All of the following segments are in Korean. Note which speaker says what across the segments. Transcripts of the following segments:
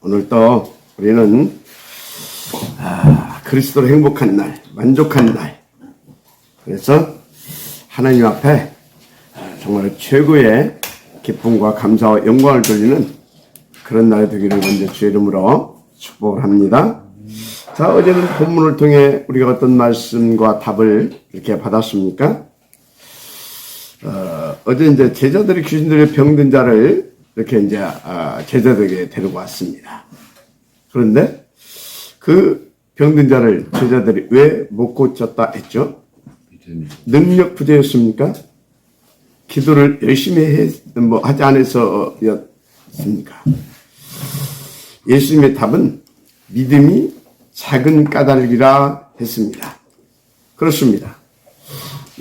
Speaker 1: 오늘 또 우리는 그리스도로 행복한 날, 만족한 날. 그래서 하나님 앞에 정말 최고의 기쁨과 감사와 영광을 돌리는 그런 날이 되기를 먼저 주의 이름으로 축복을 합니다. 자, 어제는 본문을 통해 우리가 어떤 말씀과 답을 이렇게 받았습니까? 어제 이제 제자들이 귀신들의 병든 자를 이렇게 이제 제자들에게 데리고 왔습니다. 그런데 그 병든 자를 제자들이 왜 못 고쳤다 했죠? 능력 부재였습니까? 기도를 열심히 하지 않아서였습니까? 예수님의 답은 믿음이 작은 까닭이라 했습니다. 그렇습니다.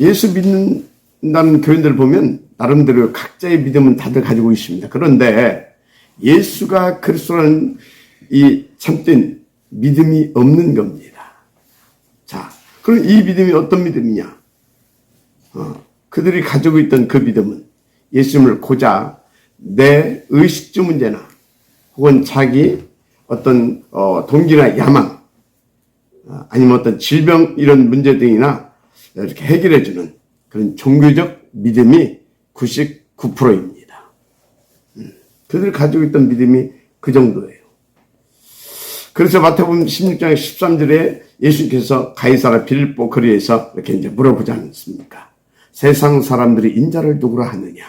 Speaker 1: 예수 믿는다는 교인들을 보면 나름대로 각자의 믿음은 다들 가지고 있습니다. 그런데 예수가 그리스도라는 이 참된 믿음이 없는 겁니다. 자, 그럼 이 믿음이 어떤 믿음이냐? 그들이 가지고 있던 그 믿음은 예수님을 고자 내 의식주 문제나 혹은 자기 어떤 동기나 야망 아니면 어떤 질병 이런 문제 등이나 이렇게 해결해주는 그런 종교적 믿음이 99%입니다. 그들이 가지고 있던 믿음이 그 정도예요. 그래서 마태복음 16장 13절에 예수님께서 가이사라 빌립보 거리에서 이렇게 이제 물어보지 않습니까? 세상 사람들이 인자를 누구라 하느냐?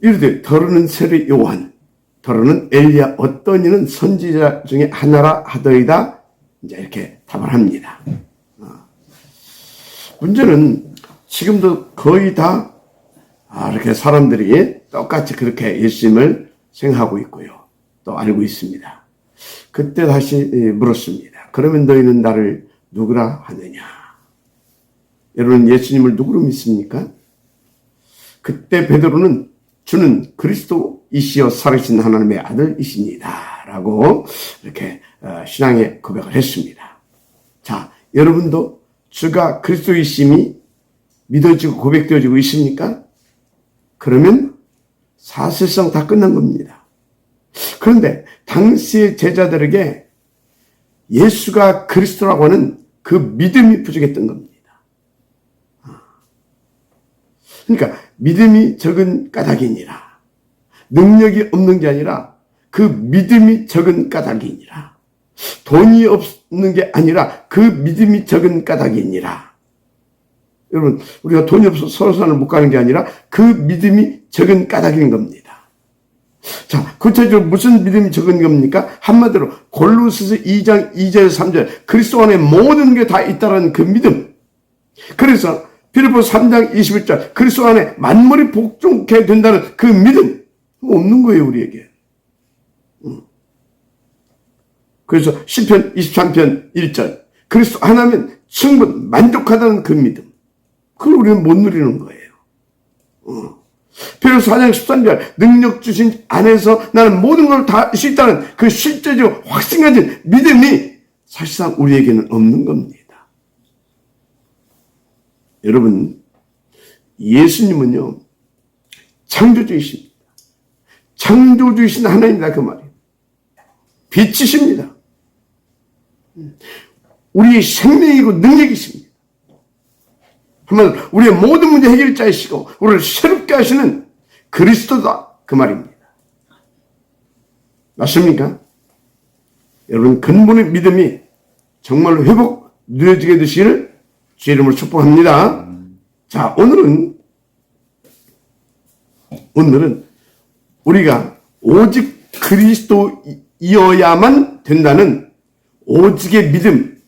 Speaker 1: 이르되 더러는 세례 요한, 더러는 엘리야, 어떤 이는 선지자 중에 하나라 하더이다. 이제 이렇게 답을 합니다. 문제는 지금도 거의 다 이렇게 사람들이 똑같이 그렇게 예수님을 생각하고 있고요. 또 알고 있습니다. 그때 다시 물었습니다. 그러면 너희는 나를 누구라 하느냐? 여러분 예수님을 누구로 믿습니까? 그때 베드로는 주는 그리스도이시여 살아계신 하나님의 아들이십니다. 라고 이렇게 신앙의 고백을 했습니다. 자, 여러분도 주가 그리스도이심이 믿어지고 고백되어지고 있습니까? 그러면 사실상 다 끝난 겁니다. 그런데 당시의 제자들에게 예수가 그리스도라고 하는 그 믿음이 부족했던 겁니다. 그러니까 믿음이 적은 까닭이니라. 능력이 없는 게 아니라 그 믿음이 적은 까닭이니라. 돈이 없는 게 아니라 그 믿음이 적은 까닭이니라. 여러분 우리가 돈이 없어서 서로산을 못 가는 게 아니라 그 믿음이 적은 까닭인 겁니다. 자, 구체적으로 무슨 믿음이 적은 겁니까? 한마디로 골로새서 2장 2절 3절 그리스도 안에 모든 게 다 있다는 그 믿음. 그래서 빌립보 3장 21절 그리스도 안에 만물이 복종케 된다는 그 믿음. 없는 거예요 우리에게. 그래서 시편 23편 1절 그리스도 하나면 충분 만족하다는 그 믿음. 그걸 우리는 못 누리는 거예요. 빌립보 4장 13절 능력 주신 안에서 나는 모든 걸 다 할 수 있다는 그 실제적 확신 가진 믿음이 사실상 우리에게는 없는 겁니다. 여러분 예수님은요 창조주이십니다. 창조주이신 하나님이다 그 말이에요. 빛이십니다. 우리의 생명이고 능력이십니다. 한마디로 우리의 모든 문제 해결자이시고 우리를 새롭게 하시는 그리스도다 그 말입니다. 맞습니까? 여러분 근본의 믿음이 정말로 회복 누려지게 되시기를 주의 이름으로 축복합니다. 자, 오늘은 우리가 오직 그리스도이어야만 된다는 오직의 믿음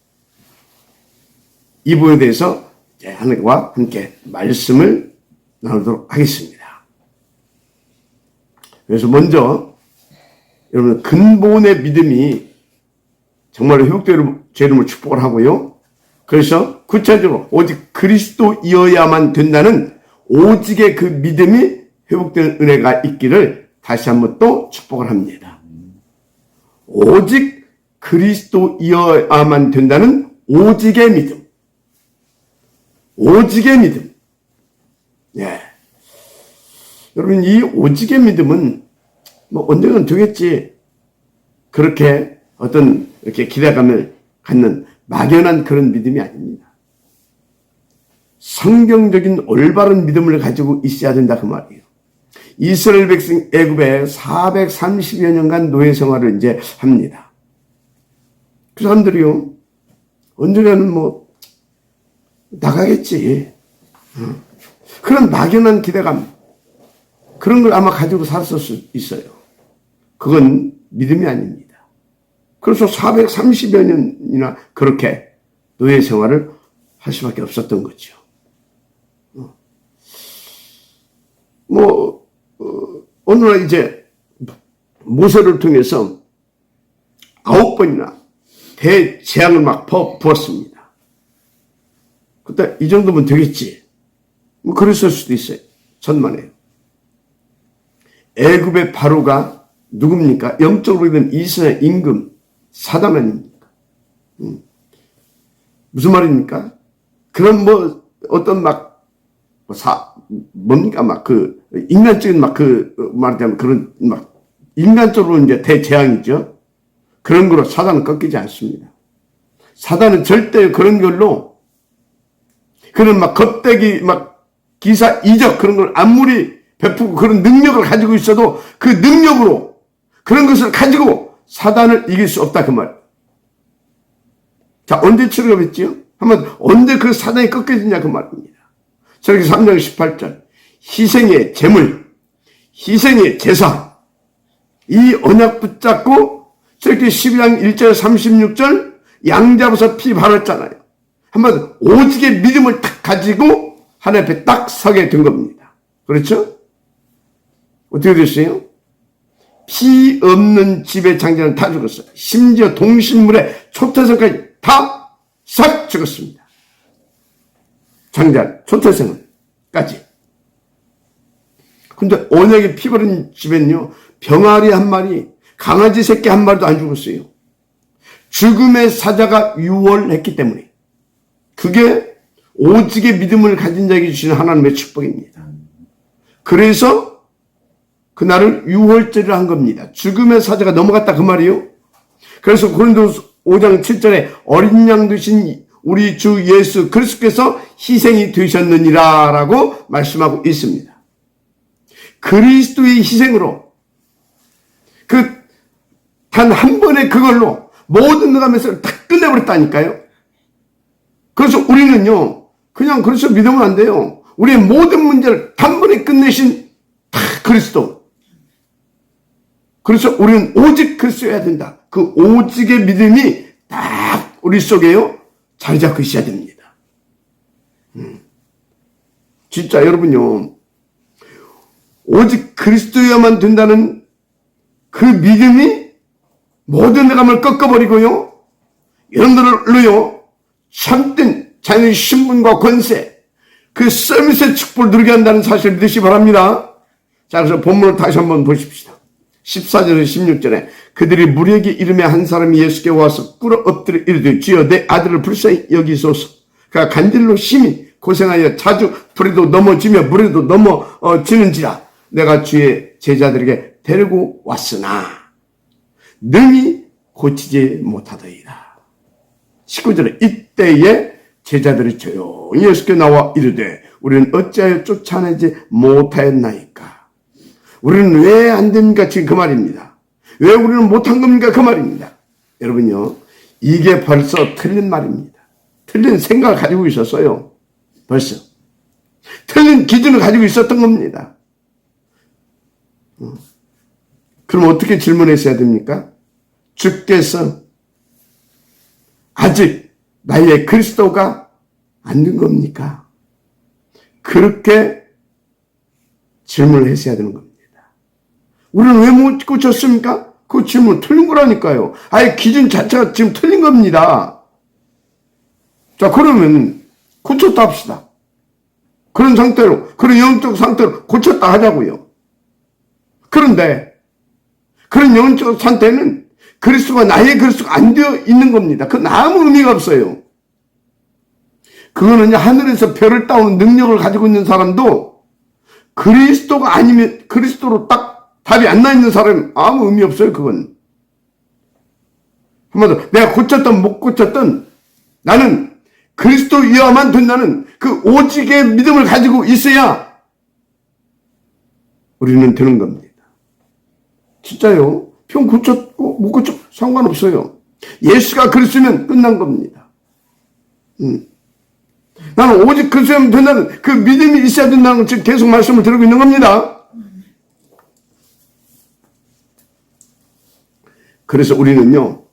Speaker 1: 이 부분에 대해서 하나님과 함께 말씀을 나누도록 하겠습니다. 그래서 먼저 여러분 근본의 믿음이 정말로 회복되는 주의 이름으로 축복을 하고요. 그래서 구체적으로 오직 그리스도이어야만 된다는 오직의 그 믿음이 회복되는 은혜가 있기를 다시 한번 또 축복을 합니다. 오직 그리스도이어야만 된다는 오직의 믿음. 오직의 믿음. 예. 여러분, 이 오직의 믿음은 뭐 언젠간 되겠지. 그렇게 어떤 이렇게 기대감을 갖는 막연한 그런 믿음이 아닙니다. 성경적인 올바른 믿음을 가지고 있어야 된다 그 말이에요. 이스라엘 백성 애굽에 430여 년간 노예 생활을 이제 합니다. 그 사람들이요, 언젠가는 뭐 나가겠지. 그런 막연한 기대감, 그런 걸 아마 가지고 살았을 수 있어요. 그건 믿음이 아닙니다. 그래서 430여 년이나 그렇게 노예 생활을 할 수밖에 없었던 거죠. 어느 날 이제 모세를 통해서 9번이나 대재앙을 막 부었습니다. 그때 이 정도면 되겠지. 뭐 그랬을 수도 있어요. 천만에요. 애굽의 바로가 누굽니까? 영적으로 보면 이스라엘 임금 사단 아닙니까? 무슨 말입니까? 그런 뭐 어떤 막 뭡니까? 막 그 인간적인 막 그 말하자면 그런 막 인간적으로 이제 대재앙이죠. 그런 거로 사단은 꺾이지 않습니다. 사단은 절대 그런 걸로 그런 막 겁대기 막 기사 이적 그런 걸 아무리 베푸고 그런 능력을 가지고 있어도 그 능력으로 그런 것을 가지고 사단을 이길 수 없다 그 말. 자, 언제 출애굽했지요? 한번 언제 그 사단이 꺾여지냐 그 말입니다. 저렇게 3장 18절 희생의 제물, 희생의 제사, 이 언약 붙잡고 저렇게 12장 1절 36절 양 잡아서 피 바랐잖아요. 한번 오직의 믿음을 딱 가지고 하나님 앞에 딱 서게 된 겁니다. 그렇죠? 어떻게 됐어요? 피 없는 집의 장자는 다 죽었어요. 심지어 동식물의 초태생까지 다 싹 죽었습니다. 장자, 초태생까지. 근데 언약에 피 바른 집엔요, 병아리 한 마리, 강아지 새끼 한 마리도 안 죽었어요. 죽음의 사자가 유월했기 때문에. 그게 오직의 믿음을 가진 자에게 주시는 하나님의 축복입니다. 그래서 그날을 유월절을 한 겁니다. 죽음의 사자가 넘어갔다 그 말이에요. 그래서 고린도서 5장 7절에 어린 양 되신 우리 주 예수 그리스도께서 희생이 되셨느니라 라고 말씀하고 있습니다. 그리스도의 희생으로 그 단 한 번의 그걸로 모든 너가면서 다 끝내버렸다니까요. 그래서 우리는요 그냥 그리스도 믿으면 안 돼요. 우리의 모든 문제를 단번에 끝내신 다 그리스도. 그래서 우리는 오직 그리스도여야 된다. 그 오직의 믿음이 딱 우리 속에요 자리 잡고 있어야 됩니다. 진짜 여러분요 오직 그리스도여야만 된다는 그 믿음이 모든 내감을 꺾어버리고요 여러분들로요 참된 자연의 신분과 권세 그 서밋의 축복을 누리게 한다는 사실을 믿으시기 바랍니다. 자, 그래서 본문을 다시 한번 보십시다. 14절에서 16절에 그들이 무리에게 이름에 한 사람이 예수께 와서 꿇어 엎드려 이르되 주여 내 아들을 불쌍히 여기소서. 그가 간질로 심히 고생하여 자주 불에도 넘어지며 물에도 넘어지는지라 내가 주의 제자들에게 데리고 왔으나 능히 고치지 못하더이다. 19절에 이때에 제자들이 조용히 예수께 나와 이르되 우리는 어찌하여 쫓아내지 못하였나이까. 우리는 왜 안 됩니까? 지금 그 말입니다. 왜 우리는 못한 겁니까? 그 말입니다. 여러분요, 이게 벌써 틀린 말입니다. 틀린 생각을 가지고 있었어요. 벌써. 틀린 기준을 가지고 있었던 겁니다. 그럼 어떻게 질문했어야 됩니까? 주께서 아직 나의 그리스도가 안 된 겁니까? 그렇게 질문을 했어야 되는 겁니다. 우리는 왜 못 고쳤습니까? 그 질문 틀린 거라니까요. 아예 기준 자체가 지금 틀린 겁니다. 자, 그러면 고쳤다 합시다. 그런 상태로, 그런 영적 상태로 고쳤다 하자고요. 그런데 그런 영적 상태는 그리스도가 나의 그리스도가 안 되어 있는 겁니다. 그건 아무 의미가 없어요. 그거는 하늘에서 별을 따오는 능력을 가지고 있는 사람도 그리스도가 아니면 그리스도로 딱 답이 안 나 있는 사람은 아무 의미 없어요, 그건. 한마디로 내가 고쳤든 못 고쳤든 나는 그리스도이어야만 된다는 그 오직의 믿음을 가지고 있어야 우리는 되는 겁니다. 진짜요. 병 고쳤고 못 고쳤고 상관없어요. 예수가 그리스도면 끝난 겁니다. 나는 오직 그리스도면 된다는 그 믿음이 있어야 된다는 걸 지금 계속 말씀을 드리고 있는 겁니다. 그래서 우리는요,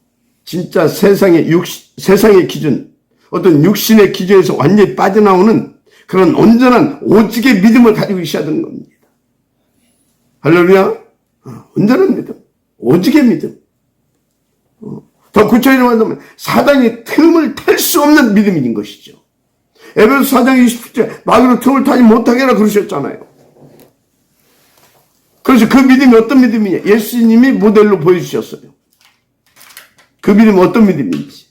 Speaker 1: 진짜 세상의 기준, 어떤 육신의 기준에서 완전히 빠져나오는 그런 온전한 오직의 믿음을 가지고 있어야 되는 겁니다. 할렐루야. 온전한 믿음, 오직의 믿음. 더 구체적으로 말하면 사단이 틈을 탈 수 없는 믿음인 것이죠. 에베소서 4장 20절 마귀로 틈을 타지 못하게 하라 그러셨잖아요. 그래서 그 믿음이 어떤 믿음이냐? 예수님이 모델로 보여주셨어요. 그 믿음은 어떤 믿음인지.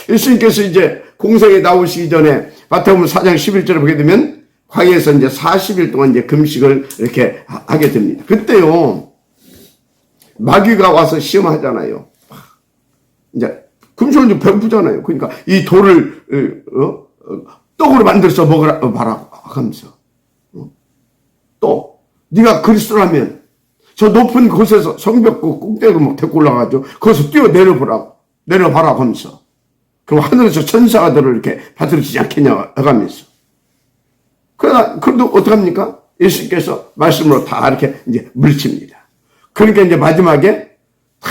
Speaker 1: 예수님께서 이제 공생에 나오시기 전에 마태복음 4장 11절을 보게 되면 광야에서 이제 40일 동안 이제 금식을 이렇게 하게 됩니다. 그때요, 마귀가 와서 시험하잖아요. 이제 금식을 좀 배고프잖아요. 그러니까 이 돌을 떡으로 만들어서 먹으라 봐라 하면서 또 네가 그리스도라면 저 높은 곳에서 성벽 꼭대기로 막 데리고 올라가죠. 거기서 뛰어 내려봐라 하면서 그럼 하늘에서 천사들을 이렇게 받들어지지 않겠냐 해가면서 그래도 어떡합니까? 예수님께서 말씀으로 다 이렇게 이제 물리칩니다. 그러니까 이제 마지막에 탁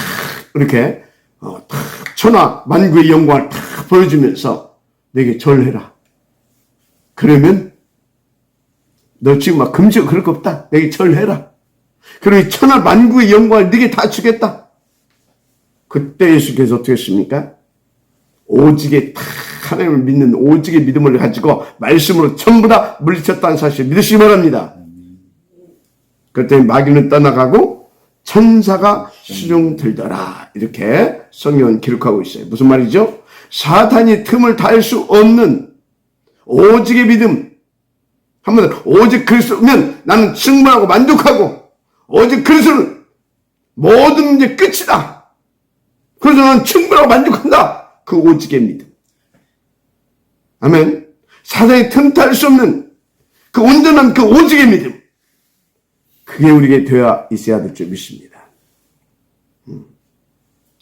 Speaker 1: 이렇게 탁 천하 만국의 영광을 탁 보여주면서 내게 절해라. 그러면 너 지금 막 금식 그럴 거 없다. 내게 절해라. 그리고 천하 만국의 영광을 네게 다 주겠다. 그때 예수께서 어떻게 했습니까? 오직의 하나님을 믿는 오직의 믿음을 가지고 말씀으로 전부 다 물리쳤다는 사실을 믿으시기 바랍니다. 그때 마귀는 떠나가고 천사가 수종 들더라. 이렇게 성경은 기록하고 있어요. 무슨 말이죠? 사탄이 틈을 탈 수 없는 오직의 믿음. 한마디로 오직 그리스도면 나는 충분하고 만족하고 오직 그리스도는 모든 문제 끝이다. 그래서 나는 충분하고 만족한다. 그 오직의 믿음. 아멘. 사단이 틈탈 수 없는 그 온전한 그 오직의 믿음. 그게 우리에게 되어 있어야 될 줄 믿습니다.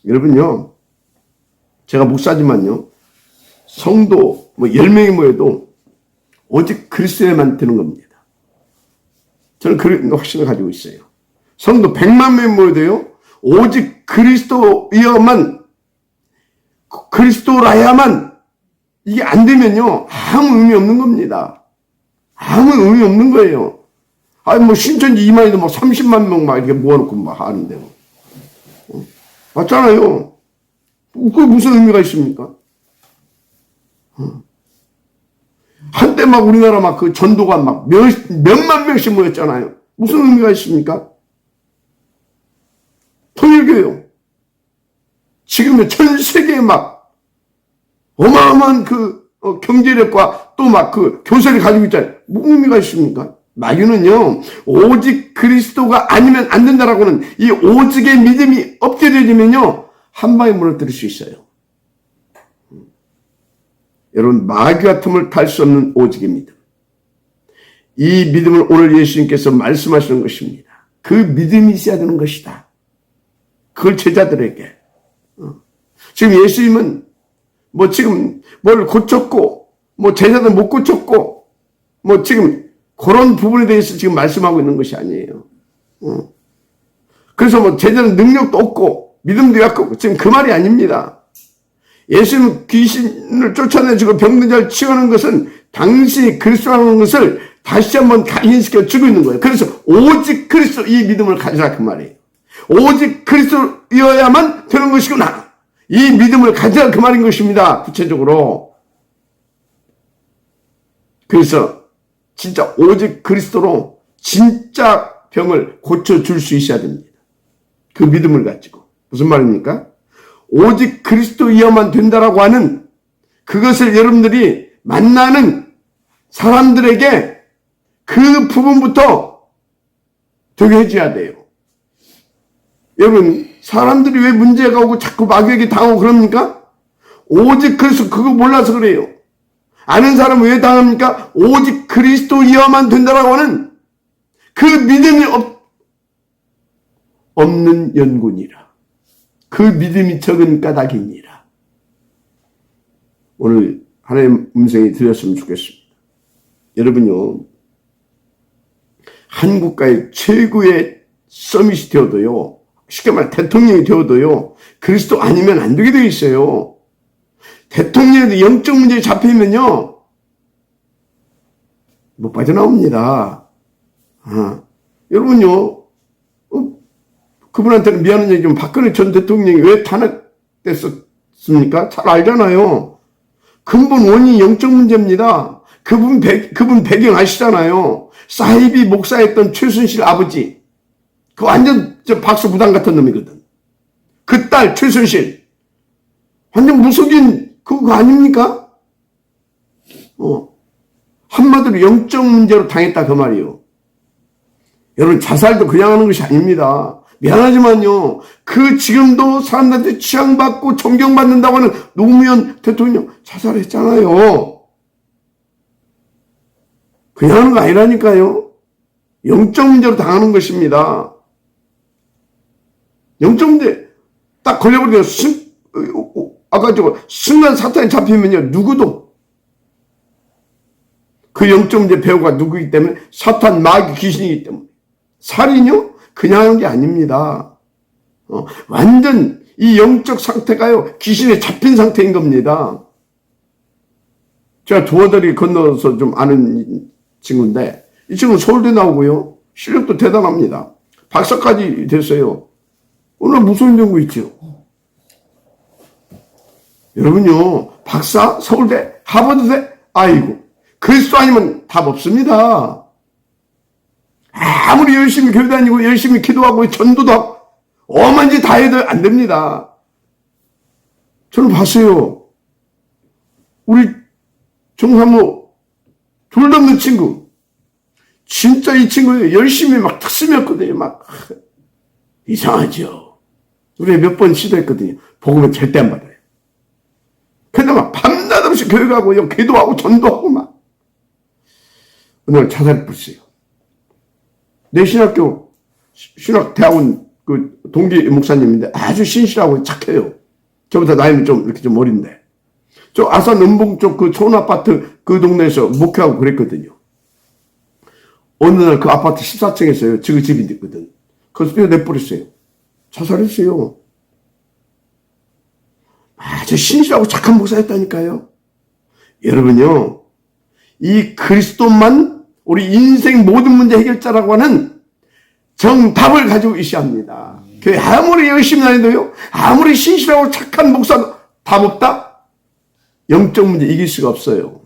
Speaker 1: 여러분요, 제가 목사지만요, 성도 10명이 모여도 오직 그리스도에만 되는 겁니다. 저는 그런 확신을 가지고 있어요. 성도 100만 명이 모여도요, 오직 그리스도여만, 그리스도라야만 이게 안 되면요, 아무 의미 없는 겁니다. 아무 의미 없는 거예요. 아니, 신천지 이만희도 30만 명 이렇게 모아놓고 하는데. 맞잖아요. 그게 무슨 의미가 있습니까? 한때 우리나라 그 전도가 몇만 명씩 모였잖아요. 무슨 의미가 있습니까? 통일교회요. 지금은 전 세계에 어마어마한 그 경제력과 또 그 교세를 가지고 있잖아요. 무슨 의미가 있습니까? 마귀는요, 오직 그리스도가 아니면 안 된다라고는 이 오직의 믿음이 없게 되면요, 한 방에 무너뜨릴 수 있어요. 여러분, 마귀와 틈을 탈 수 없는 오직의 믿음. 이 믿음을 오늘 예수님께서 말씀하시는 것입니다. 그 믿음이 있어야 되는 것이다. 그걸 제자들에게. 지금 예수님은 지금 뭘 고쳤고, 제자들 못 고쳤고, 지금 그런 부분에 대해서 지금 말씀하고 있는 것이 아니에요. 그래서 제자는 능력도 없고, 믿음도 약하고, 지금 그 말이 아닙니다. 예수님은 귀신을 쫓아내주고 병든 자를 치유하는 것은 당신이 그리스도라는 것을 다시 한번 각인시켜 주고 있는 거예요. 그래서 오직 그리스도 이 믿음을 가지라 그 말이에요. 오직 그리스도여야만 되는 것이구나. 이 믿음을 가지라 그 말인 것입니다. 구체적으로. 그래서 진짜 오직 그리스도로 진짜 병을 고쳐줄 수 있어야 됩니다. 그 믿음을 가지고. 무슨 말입니까? 오직 그리스도여야만 된다라고 하는 그것을 여러분들이 만나는 사람들에게 그 부분부터 되게 해줘야 돼요. 여러분, 사람들이 왜 문제가 오고 자꾸 마귀에게 당하고 그럽니까? 오직 그래서 그거 몰라서 그래요. 아는 사람은 왜 당합니까? 오직 그리스도이어만 된다라고 하는 그 믿음이 없는 연군이라. 그 믿음이 적은 까닭이니라. 오늘 하나님의 음성이 들렸으면 좋겠습니다. 여러분요, 한 국가의 최고의 서밋이 되어도요, 쉽게 말해 대통령이 되어도요, 그리스도 아니면 안 되게 되어 있어요. 대통령에도 영적 문제에 잡히면요, 못 빠져나옵니다. 여러분요, 그분한테는 미안한 얘기 좀, 박근혜 전 대통령이 왜 탄핵됐었습니까? 잘 알잖아요. 근본 원인이 영적 문제입니다. 그분 배경 아시잖아요. 사이비 목사였던 최순실 아버지. 그 완전 박수 무당 같은 놈이거든. 그 딸 최순실. 완전 무속인 그거 아닙니까? 한마디로 영적 문제로 당했다 그 말이요. 여러분, 자살도 그냥 하는 것이 아닙니다. 미안하지만요, 그 지금도 사람들한테 취향받고 존경받는다고 하는 노무현 대통령 자살했잖아요. 그냥 하는 거 아니라니까요. 영적 문제로 당하는 것입니다. 영적 문제 딱 걸려버리면 아까 순간 사탄에 잡히면요, 누구도 그 영적 문제 배우가 누구이기 때문에, 사탄, 마귀, 귀신이기 때문에. 살인요? 그냥 하는 게 아닙니다. 완전 이 영적 상태가요, 귀신에 잡힌 상태인 겁니다. 제가 두어다리 건너서 좀 아는 친구인데, 이 친구는 서울대 나오고요, 실력도 대단합니다. 박사까지 됐어요. 오늘 무슨 연구 있죠? 여러분요, 박사, 서울대, 하버드대, 아이고, 그리스도 아니면 답 없습니다. 아무리 열심히 교회 다니고 열심히 기도하고 전도도 하고 엄한 짓 다 해도 안 됩니다. 저는 봤어요. 우리 정사모 둘도 없는 친구, 진짜 이 친구 열심히 막 특심이었거든요. 막 이상하죠. 우리 몇 번 시도했거든요. 복음은 절대 안 받아요. 근데 막 밤낮 없이 교회 가고 기도하고 전도하고 막 오늘 자살했어요. 내 신학교 신학대학원 그 동기 목사님인데 아주 신실하고 착해요. 저보다 나이는 좀 이렇게 좀 어린데, 저 아산 은봉 쪽 그 좋은 아파트 그 동네에서 목회하고 그랬거든요. 어느 날 그 아파트 14층에서요, 그 집이 있거든. 거기서 뛰어내버렸어요. 자살했어요. 아주 신실하고 착한 목사였다니까요. 여러분요, 이 그리스도만 우리 인생 모든 문제 해결자라고 하는 정답을 가지고 있어야 합니다. 교회 아무리 열심히 다니도요, 아무리 신실하고 착한 목사도 답 없다? 영적 문제 이길 수가 없어요.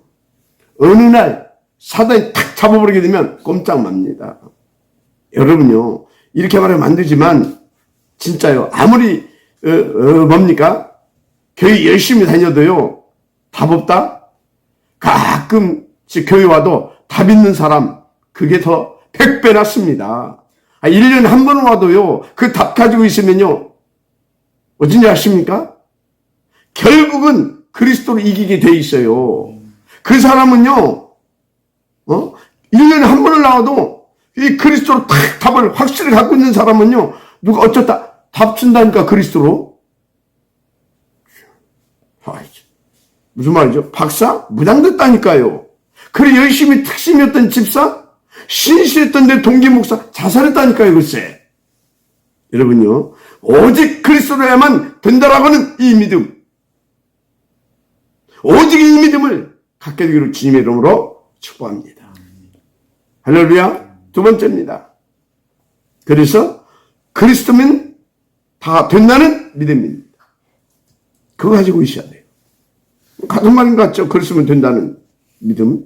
Speaker 1: 어느 날 사단이 탁 잡아버리게 되면 꼼짝 맙니다. 여러분요, 이렇게 말하면 안 되지만 진짜요, 아무리 뭡니까? 교회 열심히 다녀도요, 답 없다? 가끔 교회 와도 답 있는 사람, 그게 더 100배 낫습니다. 1년에 한 번 와도요, 그 답 가지고 있으면요, 어쩐지 아십니까? 결국은 그리스도를 이기게 돼 있어요. 그 사람은요, 1년에 한 번을 나와도 이 그리스도로 탁 답을 확실히 갖고 있는 사람은요, 누가 어쩌다 답 준다니까, 그리스도로. 무슨 말이죠? 박사? 무장됐다니까요. 그래, 열심히 특심이었던 집사? 신실했던 내 동기 목사? 자살했다니까요, 글쎄. 여러분요, 오직 그리스도로야만 된다라고 하는 이 믿음. 오직 이 믿음을 갖게 되기를 주님의 이름으로 축복합니다. 할렐루야. 두 번째입니다. 그래서 그리스도면 다 된다는 믿음입니다. 그거 가지고 있어야 돼요. 같은 말인 것 같죠? 그랬으면 된다는 믿음.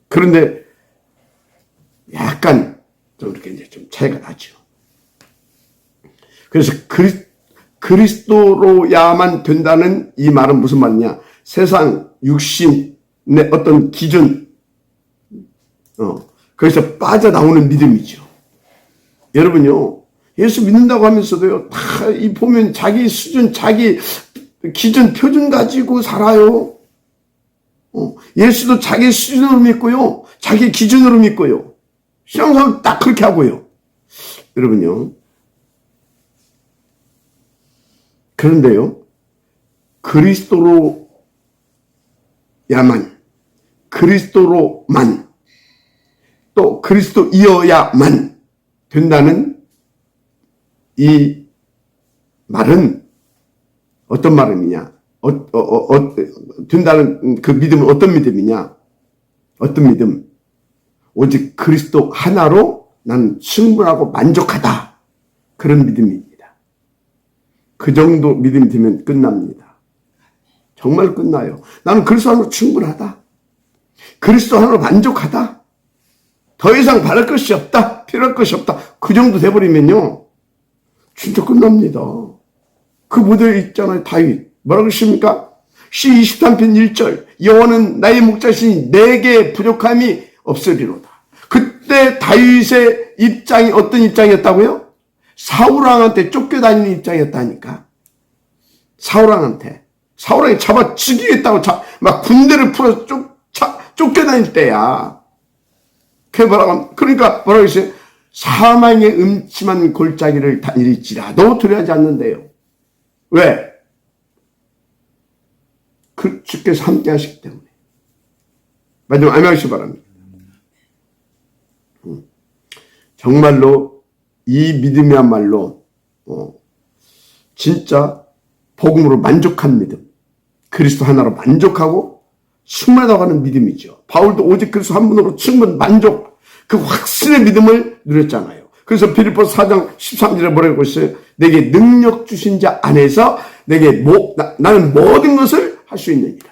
Speaker 1: 그런데 약간 좀 이렇게 이제 좀 차이가 나죠. 그래서 그리스도로야만 된다는 이 말은 무슨 말이냐? 세상 육신의 어떤 기준, 거기서 빠져나오는 믿음이죠. 여러분요, 예수 믿는다고 하면서도요, 다 이 보면 자기 수준, 자기 기준, 표준 가지고 살아요. 예수도 자기 수준으로 믿고요, 자기 기준으로 믿고요. 신앙생활 딱 그렇게 하고요. 여러분요. 그런데요, 그리스도로만, 또 그리스도이어야만 된다는 이 말은 어떤 말이냐? 된다는 그 믿음은 어떤 믿음이냐? 어떤 믿음? 오직 그리스도 하나로 나는 충분하고 만족하다. 그런 믿음입니다. 그 정도 믿음이 되면 끝납니다. 정말 끝나요. 나는 그리스도 하나로 충분하다. 그리스도 하나로 만족하다. 더 이상 바랄 것이 없다. 필요할 것이 없다. 그 정도 돼버리면요, 진짜 끝납니다. 그 모델 있잖아요. 다윗. 뭐라고 그러십니까? 시 23편 1절. 여호와는 나의 목자시니 내게 부족함이 없으리로다. 그때 다윗의 입장이 어떤 입장이었다고요? 사울왕한테 쫓겨다니는 입장이었다니까. 사울왕한테. 사울왕이 잡아 죽이겠다고 막 군대를 풀어서 쫓겨다닐 때야. 그러니까 뭐라고 했어요? 사망의 음침한 골짜기를 다닐지라도 두려워하지 않는데요. 왜? 그 주께서 함께 하시기 때문에. 마지막 아멘하시기 바랍니다. 정말로 이 믿음이야말로 진짜 복음으로 만족한 믿음, 그리스도 하나로 만족하고 충만하다고 하는 믿음이죠. 바울도 오직 그리스도 한 분으로 충분 만족, 그 확신의 믿음을 누렸잖아요. 그래서 빌립보서 4장 13절에 뭐라고 했어요? 내게 능력 주신 자 안에서 내게 나는 모든 것을 할 수 있느니라.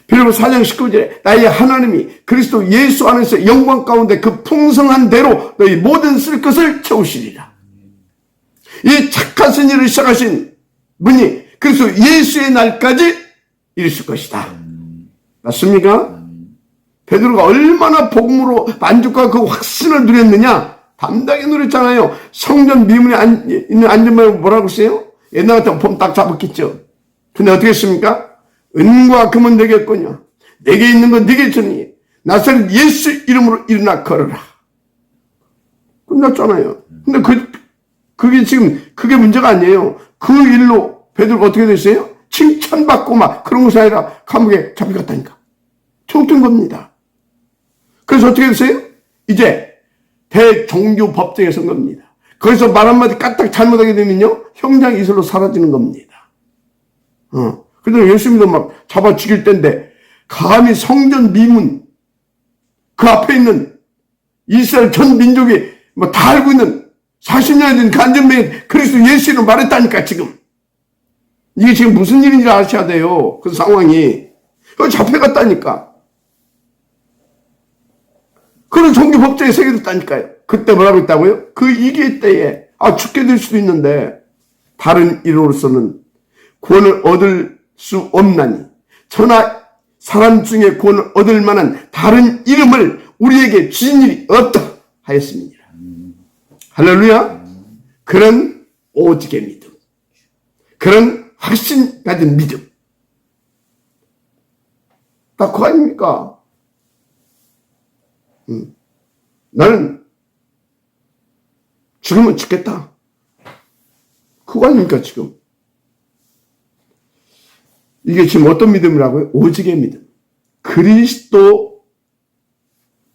Speaker 1: 빌립보서 4장 19절에 나의 하나님이 그리스도 예수 안에서 영광 가운데 그 풍성한 대로 너희 모든 쓸 것을 채우시리라. 이 착하신 일을 시작하신 분이 그리스도 예수의 날까지 이루실 것이다. 맞습니까? 베드로가 얼마나 복음으로 만족과 그 확신을 누렸느냐? 담당히 누렸잖아요. 성전 미문에 있는 안전망을 뭐라고 했어요? 옛날 같으면 폼 딱 잡았겠죠. 근데 어떻게 했습니까? 은과 금은 내게 있거냐? 내게 있는 건 네게 주니 나사렛 예수 이름으로 일어나 걸어라. 끝났잖아요. 근데 그게 지금 그게 문제가 아니에요. 그 일로 베드로가 어떻게 됐어요? 칭찬받고 막 그런 것이 아니라 감옥에 잡혀갔다니까. 총뜬 겁니다. 그래서 어떻게 됐어요? 이제 대종교법정에 선 겁니다. 거기서 말 한마디 까딱 잘못하게 되면요, 형장 이슬로 사라지는 겁니다. 그래서 예수님도 막 잡아 죽일 때인데 감히 성전 미문 그 앞에 있는 이스라엘 전 민족이 뭐 다 알고 있는 40년이 된 간전명인 그리스도 예수를 말했다니까. 지금 이게 지금 무슨 일인지 아셔야 돼요. 그 상황이 잡혀갔다니까. 그런 종교법정에 새겨졌다니까요. 그때 뭐라고 했다고요? 그 이기 때에 죽게 될 수도 있는데 다른 이름으로서는 구원을 얻을 수 없나니 천하 사람 중에 구원을 얻을 만한 다른 이름을 우리에게 주신 일이 없다 하였습니다. 할렐루야. 그런 오직의 믿음, 그런 확신 가진 믿음, 딱 그거 아닙니까? 나는 죽으면 죽겠다. 그거 아닙니까 지금? 이게 지금 어떤 믿음이라고요? 오직의 믿음. 그리스도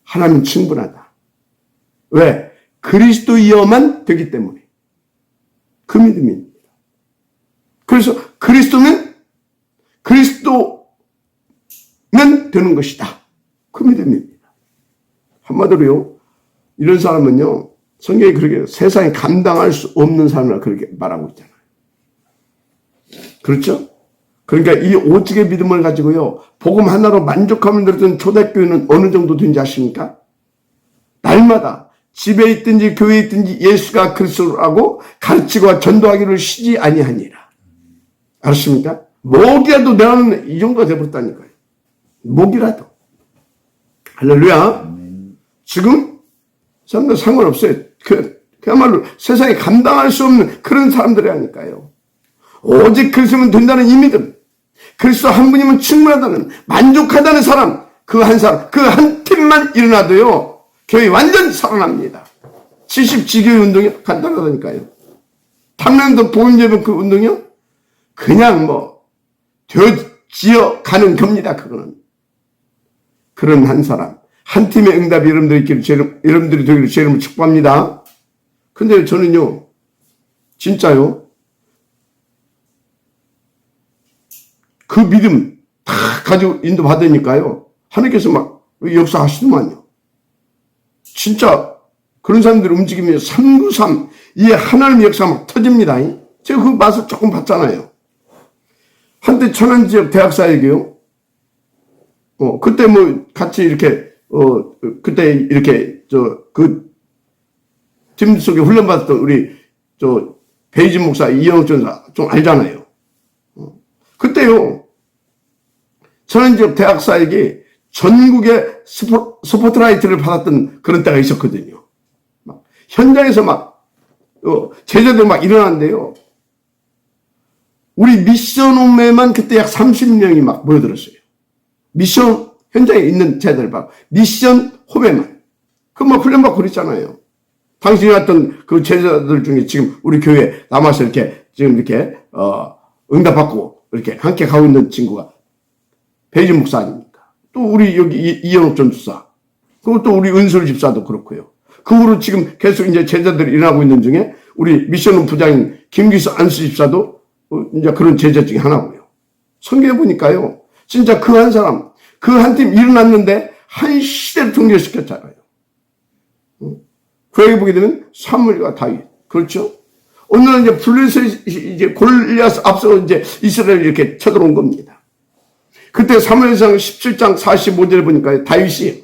Speaker 1: 하나님 충분하다. 왜? 그리스도이어만 되기 때문에. 그 믿음입니다. 그래서 그리스도는 되는 것이다. 그 믿음입니다. 한마디로요, 이런 사람은요, 성경이 그렇게 세상에 감당할 수 없는 사람이라 그렇게 말하고 있잖아요. 그렇죠? 그러니까 이 오직의 믿음을 가지고요, 복음 하나로 만족하면 들었던 초대교회는 어느 정도 된지 아십니까? 날마다 집에 있든지 교회에 있든지 예수가 그리스도라고 가르치고 전도하기를 쉬지 아니하니라. 알았습니까? 목이라도 내가는 이 정도가 되어버렸다니까요. 목이라도. 할렐루야. 지금 상관없어요. 그야말로 세상에 감당할 수 없는 그런 사람들이라니까요. 오직 그리스도면 된다는 이 믿음, 그리스도 한 분이면 충분하다는, 만족하다는 사람, 그 한 사람, 그 한 팀만 일어나도요, 교회 완전 살아납니다. 70지교회 운동이 간단하다니까요. 탐난도 복음예배 그 운동이요? 그냥 되어지어 가는 겁니다, 그거는. 그런 한 사람, 한 팀의 응답이 여러분들이 되기를 제 이름으로 축복합니다. 근데 저는요, 진짜요, 그 믿음 다 가지고 인도받으니까요, 하나님께서 막 역사하시더만요. 진짜 그런 사람들이 움직이면 393, 이 하나님의 역사가 막 터집니다. 제가 그 맛을 조금 봤잖아요. 한때 천안지역 대학사에게요. 그때 같이 이렇게, 그때 이렇게, 팀 속에 훈련받았던 우리, 베이진 목사, 이영욱 전사 좀 알잖아요. 그때요, 천안지역 대학사에게 전국의 스포트라이트를 받았던 그런 때가 있었거든요. 현장에서 제자들 일어났는데요. 우리 미션홈에만 그때 약 30명이 모여들었어요. 미션, 현장에 있는 제자들 미션 홈에만. 훈련받고 그랬잖아요. 당신이 왔던 그 제자들 중에 지금 우리 교회에 남아서 지금 이렇게, 응답받고 이렇게 함께 가고 있는 친구가 배진 목사 아닙니까? 또 우리 여기 이현옥 전주사. 그리고 또 우리 은솔 집사도 그렇고요. 그 후로 지금 계속 이제 제자들이 일어나고 있는 중에 우리 미션홈 부장인 김기수 안수 집사도 이제 그런 제자 중에 하나고요. 성경에 보니까요. 진짜 그 한 사람, 그 한 팀 일어났는데 한 시대를 통일시켰잖아요. 그 얘기 보게 되면 사무엘과 다윗. 그렇죠? 오늘은 이제 블레셋 이제 골리앗 앞서 이제 이스라엘 이렇게 쳐들어온 겁니다. 그때 사무엘상 17장 45절에 보니까 다윗이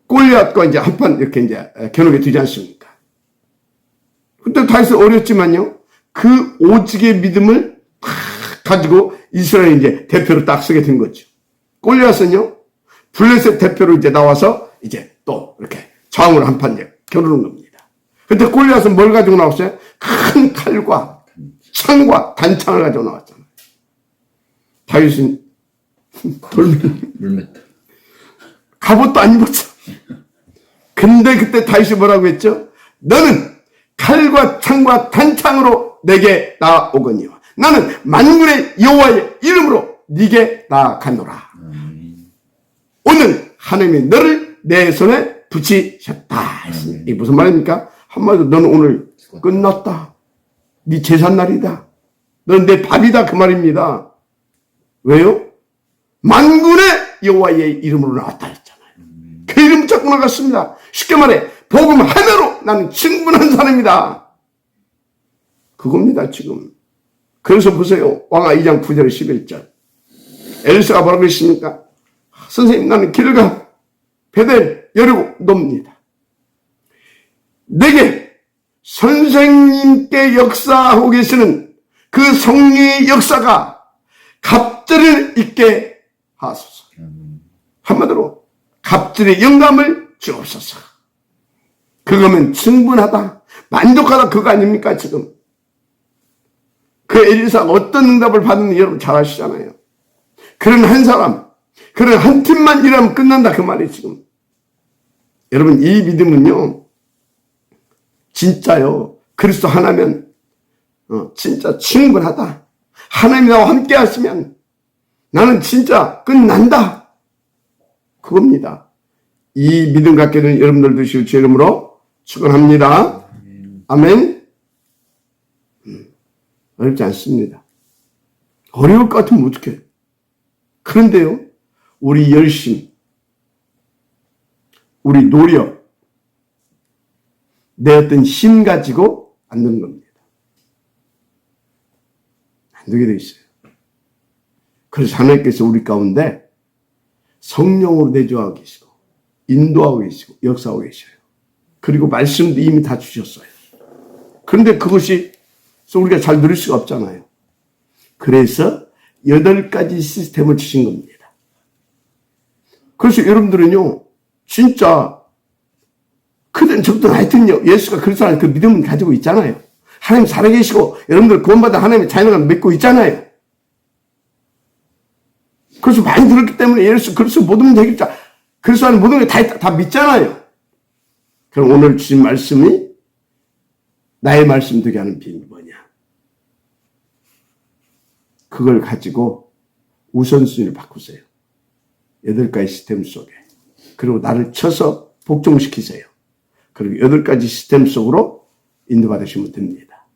Speaker 1: 골리앗과 이제 한판 이렇게 이제 겨누게 되지 않습니까? 그때 다윗은 어렸지만요. 그 오직의 믿음을 딱 가지고 이스라엘 이제 대표로 딱 서게 된 거죠. 골리앗은요. 블레셋 대표로 이제 나와서 이제 또 이렇게 좌우로 한판 이제 겨누는 겁니다. 근데 골리앗은 뭘 가지고 나왔어요? 큰 칼과 창과 단창을 가지고 나왔잖아요. 다윗은
Speaker 2: 물맷.
Speaker 1: 갑옷도 안 입었어. 근데 그때 다윗이 뭐라고 했죠? 너는 칼과 창과 단창으로 내게 나오거니와 나는 만군의 여호와의 이름으로 네게 나아가노라. 오늘 하나님이 너를 내 손에 붙이셨다. 이게 무슨 말입니까? 한마디로 너는 오늘 끝났다. 네 제삿날이다. 너는 내 밥이다. 그 말입니다. 왜요? 만군의 여호와의 이름으로 나왔다 했잖아요. 그 이름 잡고 나갔습니다. 쉽게 말해 복음 하나로 나는 충분한 사람이다. 그겁니다 지금. 그래서 보세요. 왕하 2장 9절 11절 엘리사가 뭐라고 했습니까? 선생님 나는 길가 베델 여리고 놉니다. 내게 선생님께 역사하고 계시는 그 성령의 역사가 갑절을 있게 하소서. 한마디로 갑절의 영감을 주옵소서. 그거면 충분하다. 만족하다 그거 아닙니까 지금. 그 엘리사가 어떤 응답을 받는지 여러분 잘 아시잖아요. 그런 한 사람, 그런 한 팀만 일하면 끝난다 그 말이에요 지금. 여러분 이 믿음은요 진짜요 그리스도 하나면 진짜 충분하다. 하나님이 나와 함께 하시면 나는 진짜 끝난다. 그겁니다. 이 믿음 갖게 된 여러분들 되시길 제 이름으로 축원합니다. 아멘. 어렵지 않습니다. 어려울 것 같으면 어떡해. 그런데요, 우리 열심, 우리 노력, 내 어떤 힘 가지고 안 되는 겁니다. 안 되게 돼 있어요. 그래서 하나님께서 우리 가운데 성령으로 내주하고 계시고, 인도하고 계시고, 역사하고 계셔요. 그리고 말씀도 이미 다 주셨어요. 그런데 그것이 우리가 잘 누릴 수가 없잖아요. 그래서 8가지 시스템을 주신 겁니다. 그래서 여러분들은요, 진짜 그든 적든 하여튼요, 예수가 그리스도라는 그 믿음을 가지고 있잖아요. 하나님 살아계시고 여러분들 구원받아 하나님의 자녀가 믿고 있잖아요. 그래서 많이 들었기 때문에 예수 그리스도 모든 해결자, 그리스도 안에 모든 게 다 믿잖아요. 그럼 오늘 주신 말씀이 나의 말씀 되게 하는 비밀이 뭐냐? 그걸 가지고 우선순위를 바꾸세요. 8가지 시스템 속에. 그리고 나를 쳐서 복종시키세요. 그리고 8가지 시스템 속으로 인도받으시면 됩니다.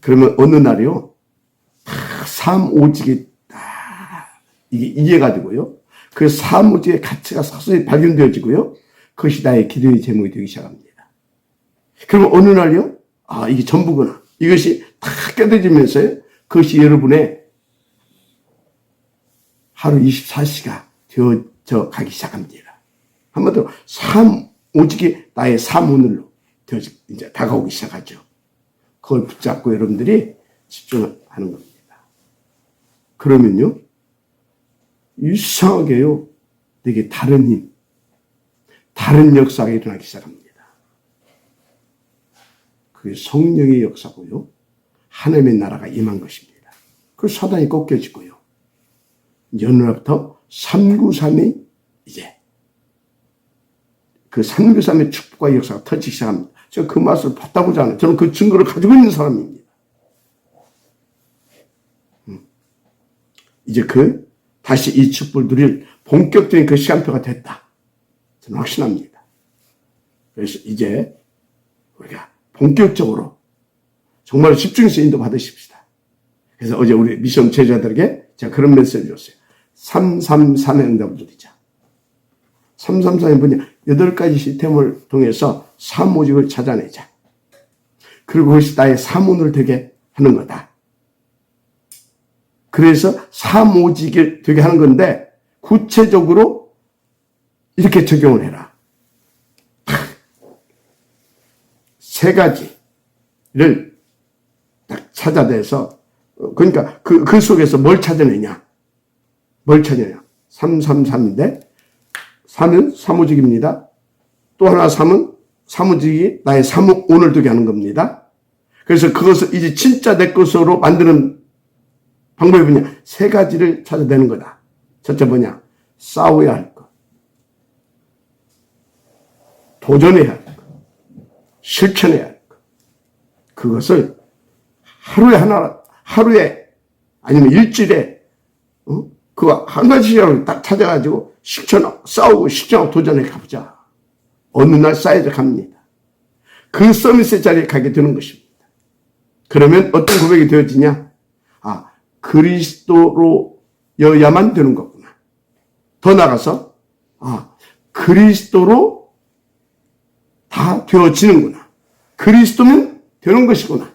Speaker 1: 그러면 어느 날이요, 다 삼오직이 다 이게 이해가지고요. 그 삼오직의 가치가 서서히 발견되어지고요. 그것이 나의 기도의 제목이 되기 시작합니다. 그러면 어느 날요, 아, 이게 전부구나. 이것이 다 깨달아지면서요, 그것이 여러분의 하루 24시가 되어져 가기 시작합니다. 한마디로 오직이 나의 사문으로 이제 다가오기 시작하죠. 그걸 붙잡고 여러분들이 집중하는 겁니다. 그러면요, 이상하게요, 되게 다른 힘, 다른 역사가 일어나기 시작합니다. 그게 성령의 역사고요, 하나님의 나라가 임한 것입니다. 그 사단이 꺾여지고요, 연락부터 393이 이제 그 393의 축복과 역사가 터지기 시작합니다. 제가 그 맛을 봤다고자 하는, 저는 그 증거를 가지고 있는 사람입니다. 이제 다시 이 축복을 누릴 본격적인 그 시간표가 됐다. 저는 확신합니다. 그래서 이제 우리가 본격적으로 정말 집중해서 인도 받으십시다. 그래서 어제 우리 미션 제자들에게 제가 그런 메시지를 줬어요. 333의 응답을 누리자. 333이 뭐냐? 8가지 시스템을 통해서 삼오직을 찾아내자. 그리고 그것이 나의 사문을 되게 하는 거다. 그래서 삼오직을 되게 하는 건데, 구체적으로 이렇게 적용을 해라. 3가지를 딱 찾아내서, 그러니까 그 속에서 뭘 찾아내냐? 333인데, 3은 삼오직입니다. 또 하나 3은 삼오직이 나의 사문을 되게 하는 겁니다. 그래서 그것을 이제 진짜 내 것으로 만드는 방법이 뭐냐? 3가지를 찾아내는 거다. 첫째 뭐냐? 싸워야 할 것. 도전해야 할 것. 실천해야 할 것. 그것을 하루에 아니면 일주일에 그거 한 가지씩을 딱 찾아가지고 싸우고 실천하고 도전해 가보자. 어느 날 쌓여져 갑니다. 그 서밋의 자리에 가게 되는 것입니다. 그러면 어떤 고백이 되어지냐? 아, 그리스도로여야만 되는 거구나. 더 나가서 그리스도로 다 되어지는구나. 그리스도면 되는 것이구나.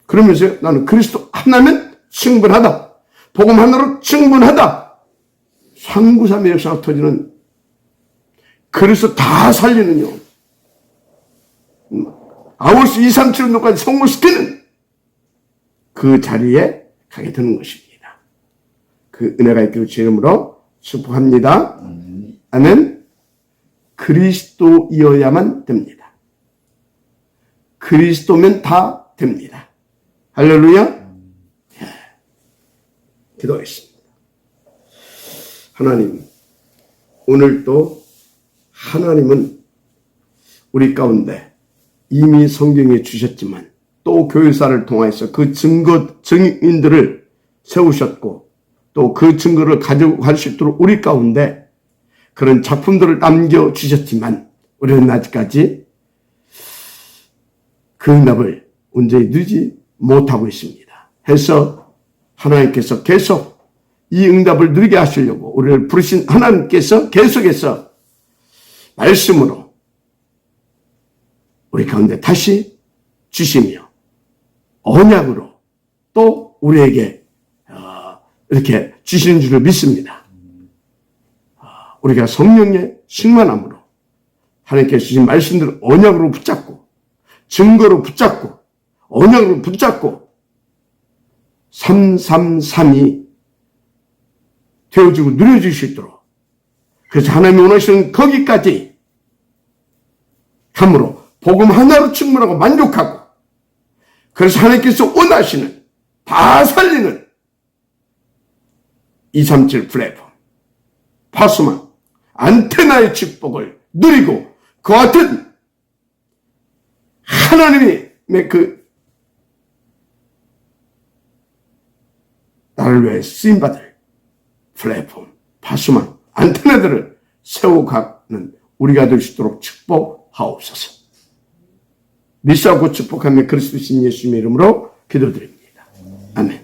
Speaker 1: 그러면서 나는 그리스도 하나면 충분하다. 복음 하나로 충분하다. 상구삼의 역사가 터지는, 그래서 다 살리는요, 아울스 2, 3, 7, 6까지 성공시키는 그 자리에 가게 되는 것입니다. 그 은혜가 있기를 주 이름으로 축복합니다. 아멘. 그리스도이어야만 됩니다. 그리스도면 다 됩니다. 할렐루야. 기도하겠습니다. 하나님, 오늘도 하나님은 우리 가운데 이미 성경에 주셨지만 또 교회사를 통해서 그 증인들을 세우셨고 또 그 증거를 가지고 갈 수 있도록 우리 가운데 그런 작품들을 남겨주셨지만 우리는 아직까지 그 응답을 온전히 누리지 못하고 있습니다. 해서 하나님께서 계속 이 응답을 누리게 하시려고 우리를 부르신 하나님께서 계속해서 말씀으로 우리 가운데 다시 주시며 언약으로 또 우리에게 이렇게 주시는 줄을 믿습니다. 우리가 성령의 충만함으로 하나님께서 주신 말씀들을 언약으로 붙잡고 증거로 붙잡고 언약으로 붙잡고 333이 되어지고 누려질 수 있도록, 그래서 하나님이 원하시는 거기까지 참으로 복음 하나로 충분하고 만족하고, 그래서 하나님께서 원하시는 다 살리는 237 플랫폼 파수망 안테나의 축복을 누리고, 그와 같은 하나님의 그 나를 위해 쓰임받을 플랫폼 파수망 안테나들을 세워가는 우리가 될 수 있도록 축복하옵소서. 믿사하고 축복하며 그리스도 신 예수님의 이름으로 기도드립니다. 아멘.